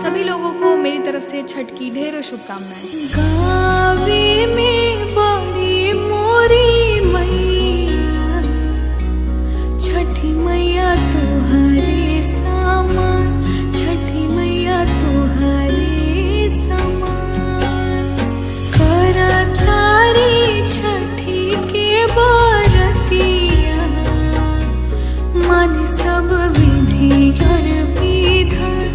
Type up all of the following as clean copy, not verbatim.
सभी लोगों को मेरी तरफ से छठ की ढेरों शुभकामनाएं। गावे में बड़ी मोरी मैया, छठी मैया तोहरे समान, छठी मैया तोहरे समान। करतारी छठी के बरतिया, मन सब विधि और विधान,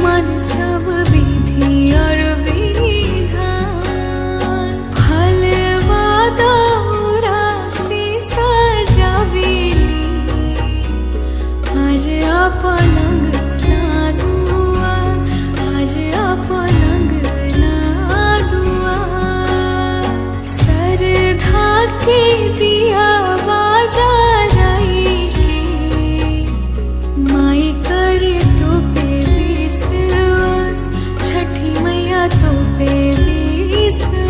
मन सब विधि और विधान। फलवा दौरा से सजावेली, आज अपन अंगना दुआर, आज अपन अंगना दुआर। सरधा के दिया बाजा रही के, माई करे तो पे विश्वास, छठी मैया तो पे विश्वास।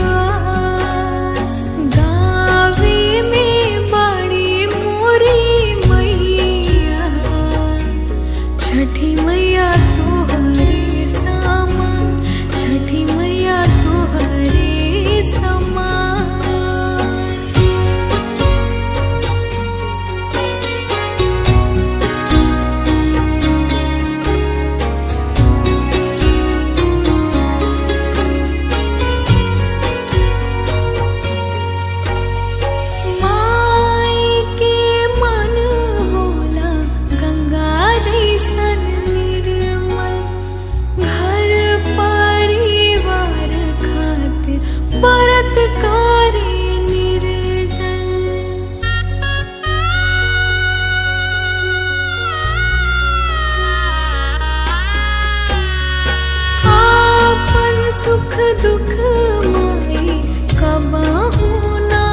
गावे में बड़ी मोरी मैया, छठी मैया तोहरे समान, छठी मैया तोहरे समान। माई के मन होला गंगा जैसन निर्मल, घर परिवार खातिर व्रत करे निर्जल। आपन सुख दुख माई कबहू ना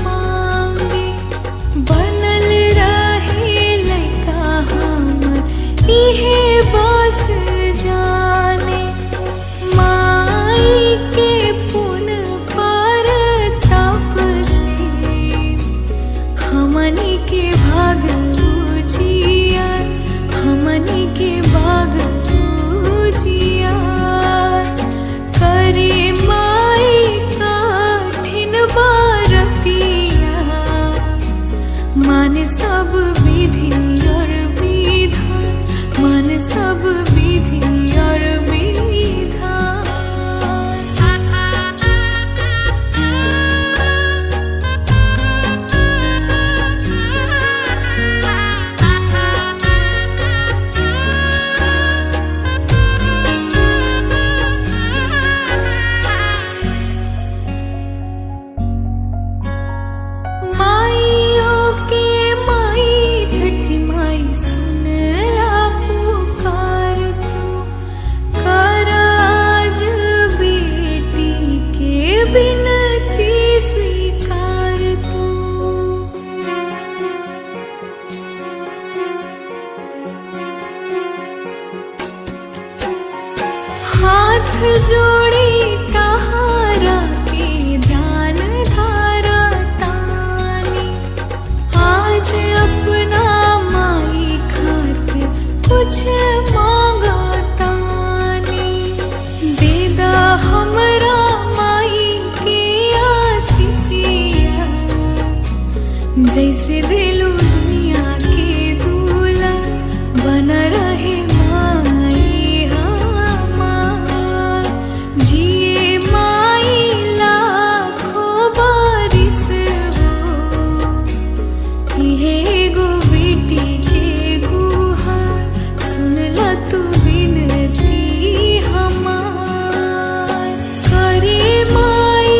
मांगे, बनल रहे लइका हमर इहे बस जाने। माई के पुन पर तप से, हमनी के भाग उजियार, हमनी के भाग उजियार। करे माई कठिन बरतिया, मान सब विधि और विधान, मान सब विधि और माइयों के माई छठी माई सुनला पुकार तू, कराज बेटी के बिनती स्वीकार तू। हाथ जोड़ी कहारा के ध्यान धारा तानी, आज अपना माई खातिर कुछ मांगा तानी। देदा हमरा माई के आशीषिया, जैसे दिलू दुनिया के दूल्हा, बन रहे माई हमार। जिए माई लाखों बारिश हो, इहे एगो बेटी के गुहार, सुनला तू विनती हमार। करे माई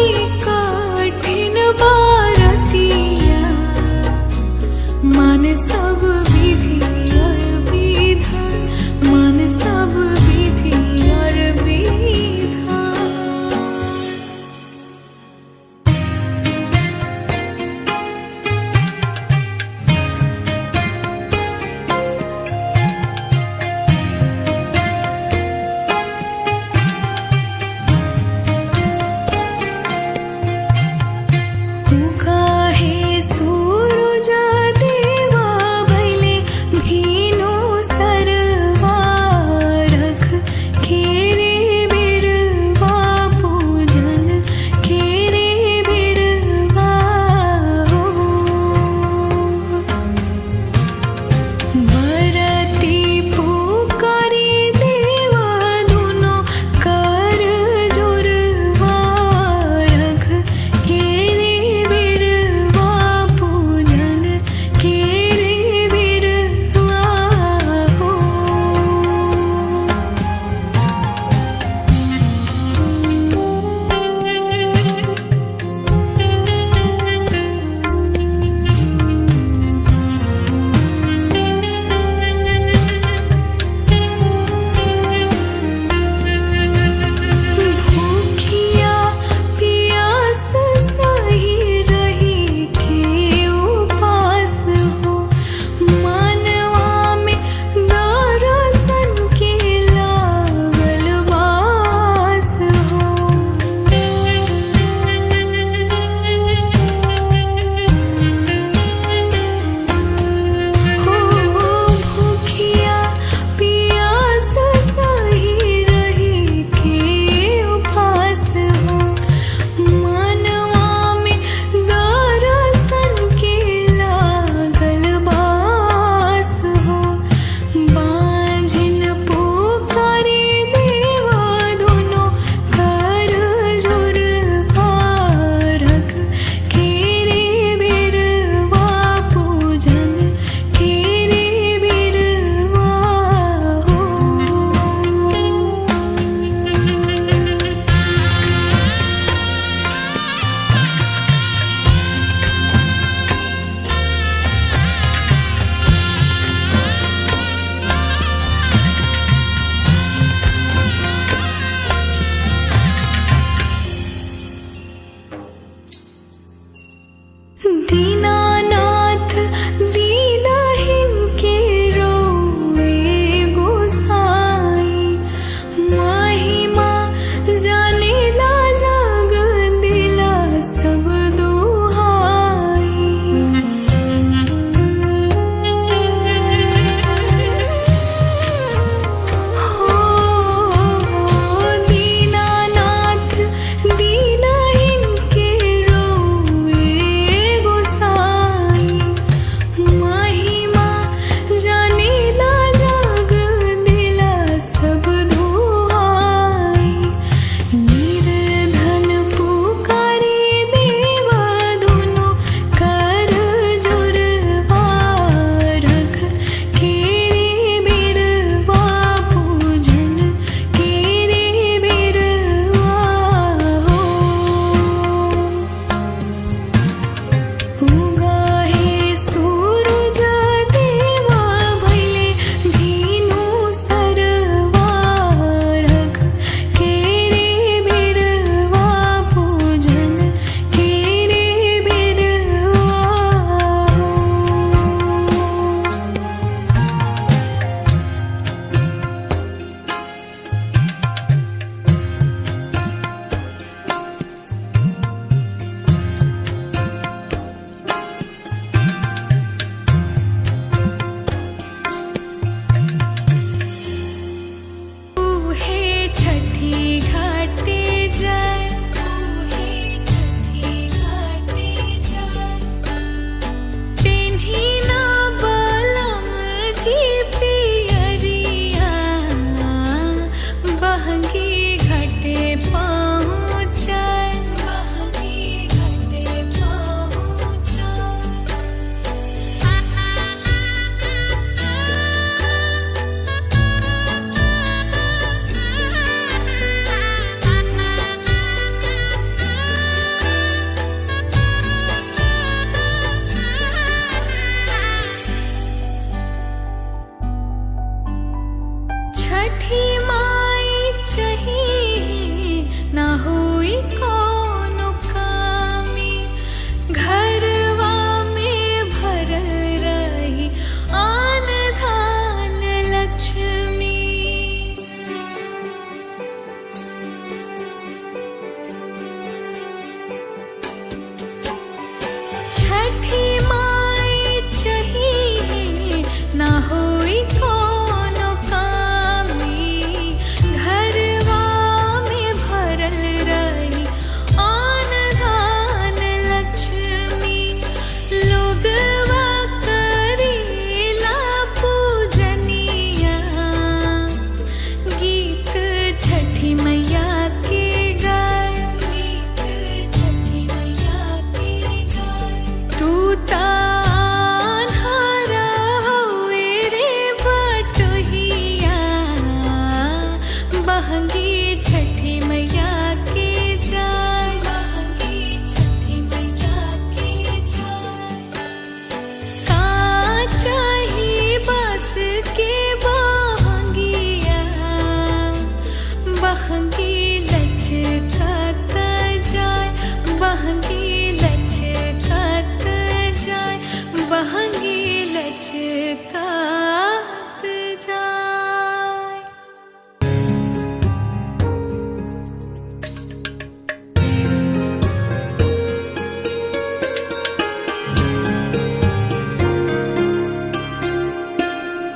कठिन बरतिया, मान सब विधि और विधान, मान सब विधि और विधान। बहंगी छठी मैया के जाय, बहंगी छठी मैया के जाय। का चाही बस के बहंगिया, बहंगी लचकत जाय, बहंगी लचकत जाय, बहंगी लचकत जाय।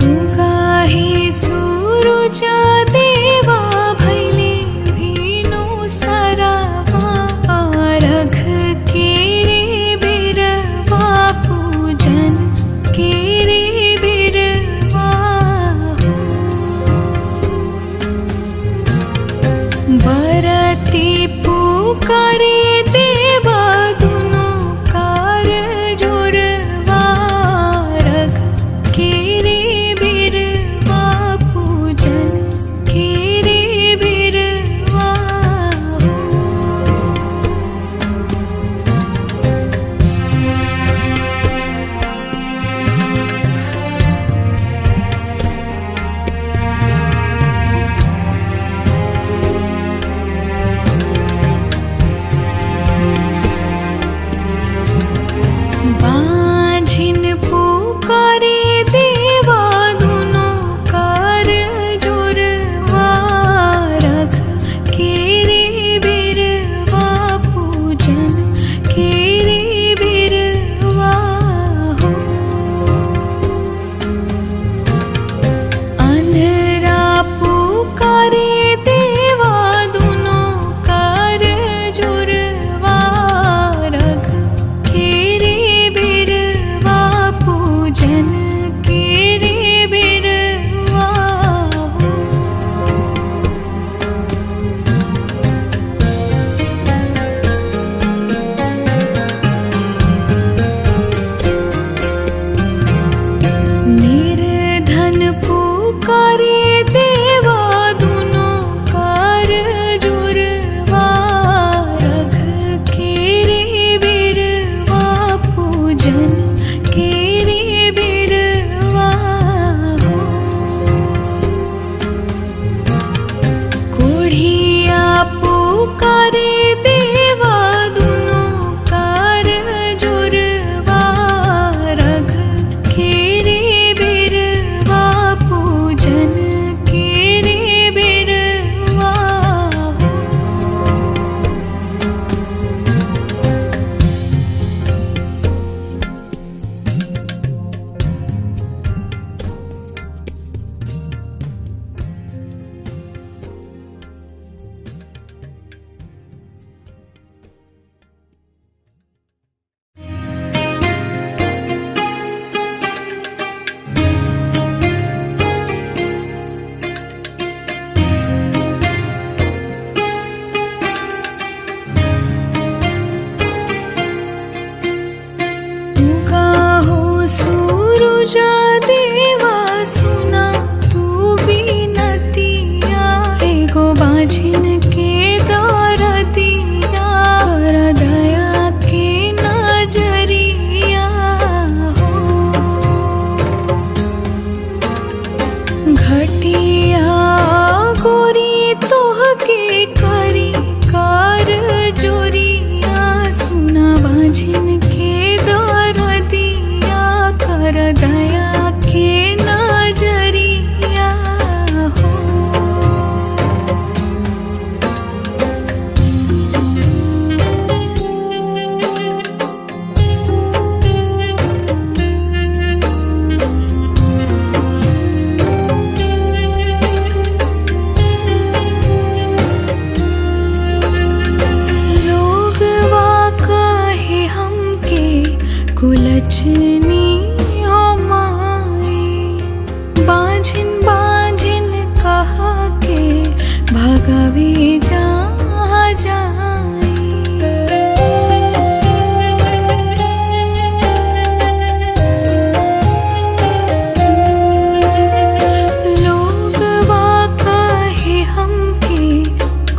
उगा हे सूरज देवा भैले भीनु सरावा, अर्घ के रे बिरवा पूजन के रे बिरवा हो। बरती पुकारे देवा दुनो कार जोरवा, अर्घ के रे बिरवा पूजन के रे बिरवा हो।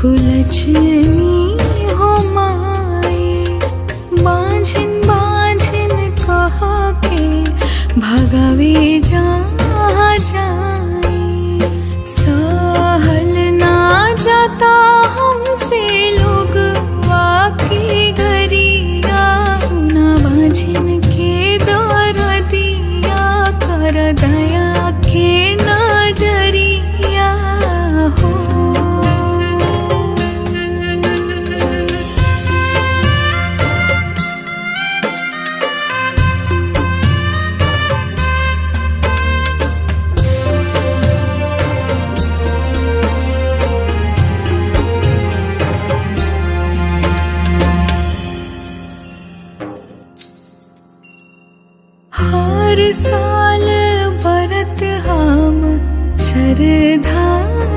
कुलछनी हो माई, बांझिन बांझिन कह के भगावे जहाँ जाई। सहल ना जाता हमसे लोग वाकी गरिया, सुना बांझिन के दर्दिया, कर दया के नजरिया हो। हर साल व्रत हम श्रद्धा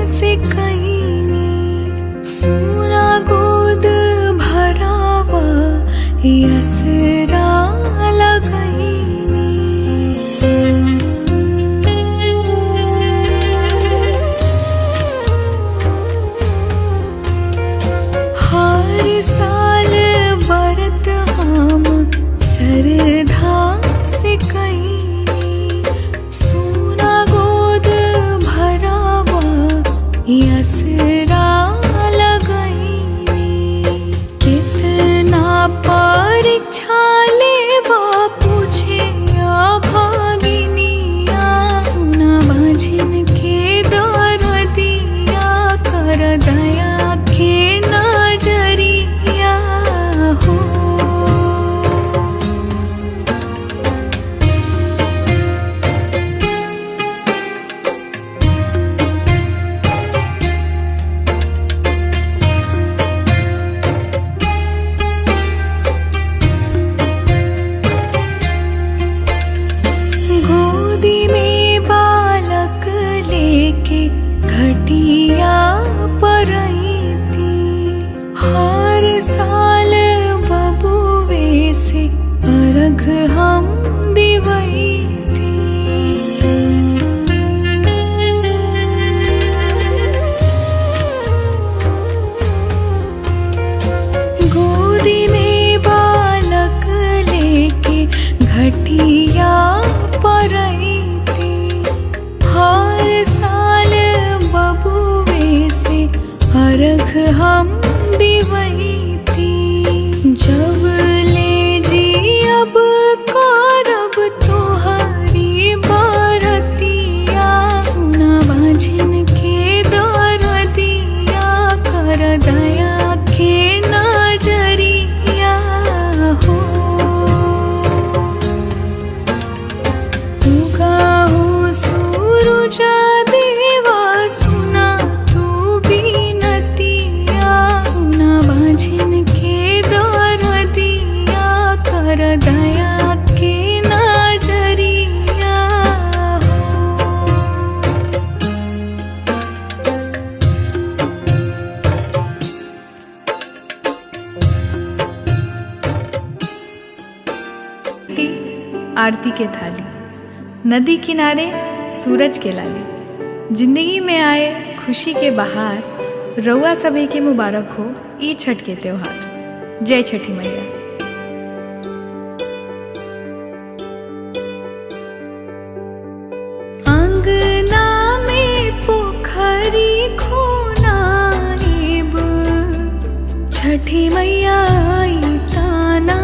से कईनी, सोना गोद भरावा यसरा लगईनी। हर साल व्रत हम श्रद्धा से कईनी, सोना गोद भरावा यसरा लगईनी। कितना परीक्षा लेवा पूछे अभागिनिया, सुना बांझिन के दर्दिया, कर दया के नजरिया हो। गोदी में बालक लेके घटिया पर आई थी, हर साल बबुए से अर्घ हम दिवई थी। गोदी में बालक लेके घटिया पर आई थी, हर साल बबुए से अर्घ हम दिवई थी। जब ले जी अब करब तोहरी बरतिया, सुना बांझिन के दर्दिया, कर दया के नजरिया हो। सूरुजा देवा सुना तू बीनतिया, सुना बांझिन के दर्दिया, कर दया के नजरिया हो। आरती के थाली, नदी किनारे सूरज के लाली, जिंदगी में आए खुशी के बहार, रउआ सभी के मुबारक हो ई छठ के त्योहार। जय छठी मैया। अंगना में पोखरी खोनाइब, छठी मैया आई ताना,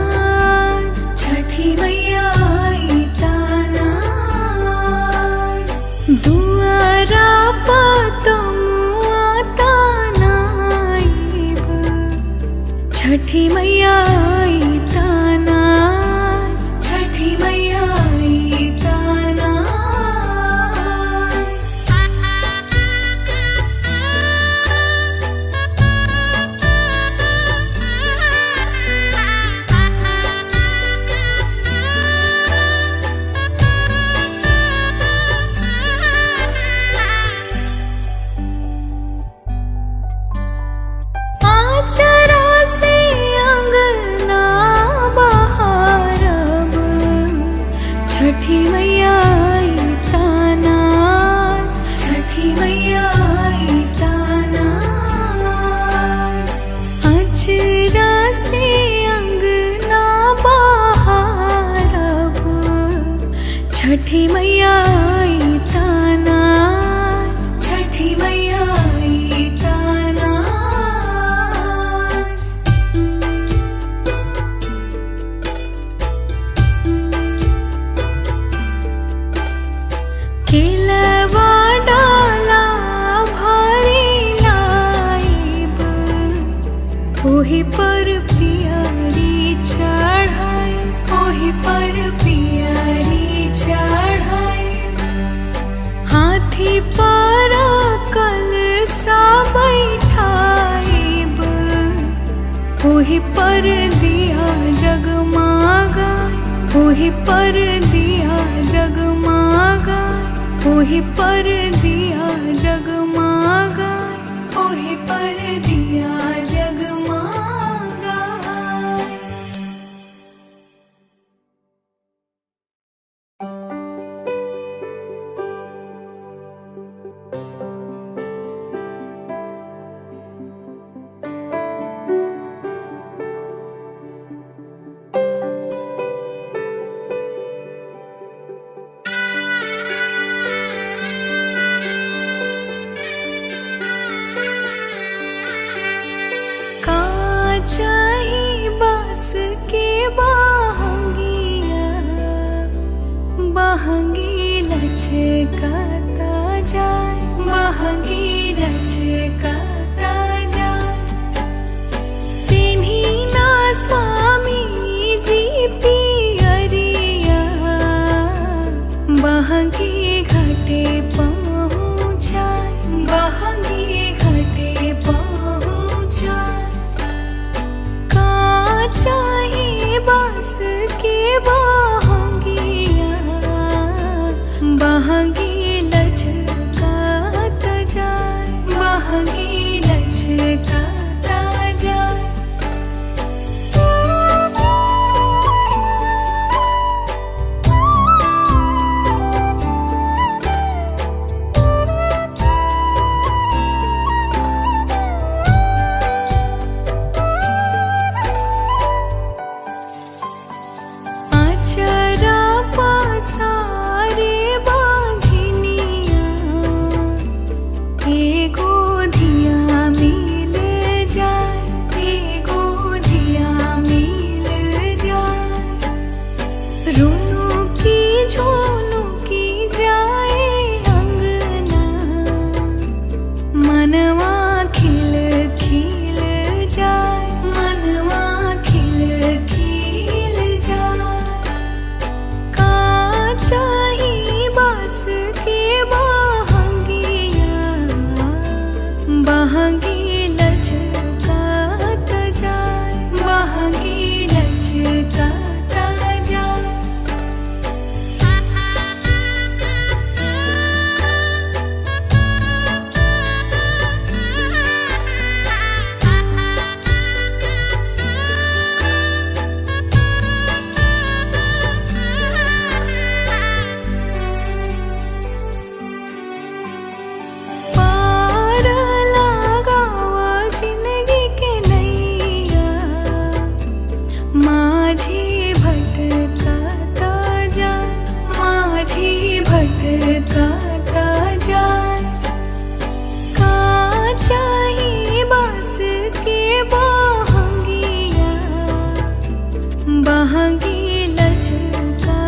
छठी मैया आई ताना। दुआरा पतमुआ तानाइब, छठी मैया आई छठी मैया आई ताना, छठी मैया आई ताना। केलवा डाला भारी लाइब, ओही पर पियरी चढ़ाई, ओही पर पियरी चढ़ाई। हाथी पर कलसा बैठाइब, ओही पर दिया जगमगाए, ओही पर दिया जगमगाए, ओही पर दिया जगमगाए, ओही पर दिया जगमगाए। चाही बास के बहंगिया, बहंगी लचकता जाए, बहंगी लचकता जाए। तिन्ही ना स्वामी जी पियरिया, बहंगी घाटे पहुँचाए, बहंगी घाटे पहुँचाए। चाहे बास के बहंगिया, बहंगी लचकता जाए, बहंगी लचकता जाए। चरा पसारे बांझनिया, एगो धिया मिल जाए, एगो धिया मिल जाए। रुनु की झुनु की जाए अंगना, मनवा खिल खिल जाए, मनवा खिल खिल जाए। चाही बास के बहंगिया, बहंगी लचकता जाए, बहंगी लचकता जाए। भटकता जाए। का चाही बास के बहंगिया, बहंगी लचकता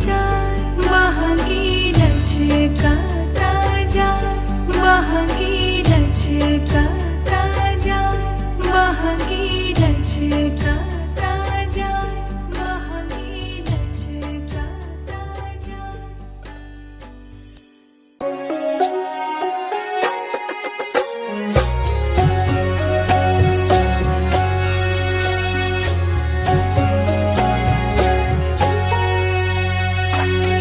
जाए, बहंगी लचकता जाए, बहंगी लचकता जाए, बहंगी लचकता जाए, बहंगी लचकता जाए।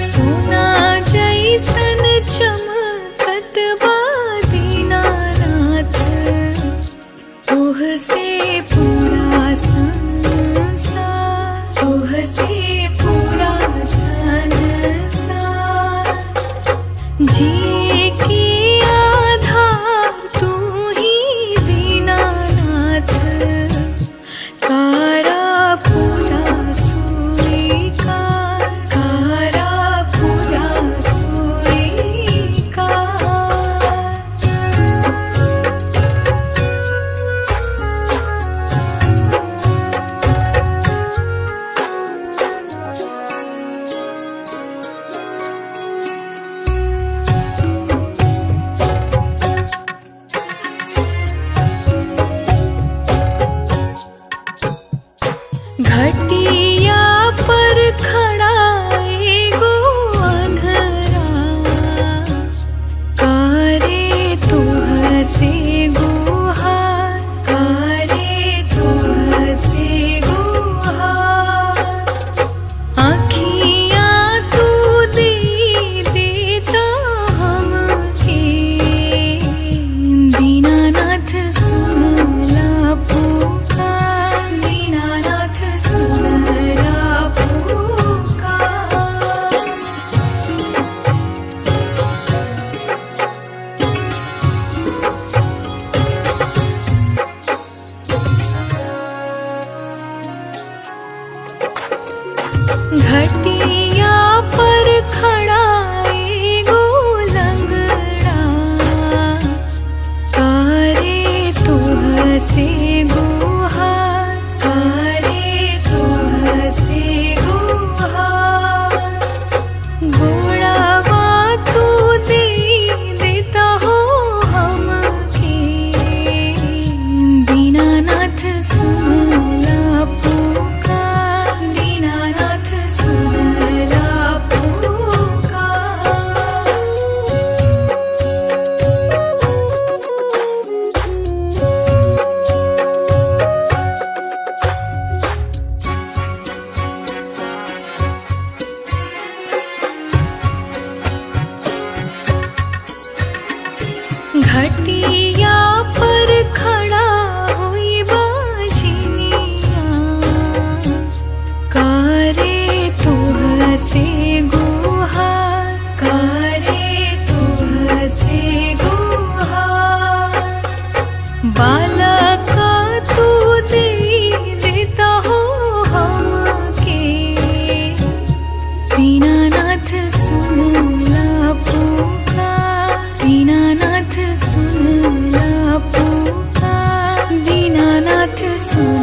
सोना जैसन चमकत बा दीनानाथ, तोह से पूरा संग घटिया पर खड़ा हुई बाझिनिया, कारे तुह से गुहार, कारे तुह से गुहार। बालका तू दे देता हो हमके, दीनानाथ सुन ला पुकार, दीनानाथ सुन ला पुकार, दीनानाथ सुन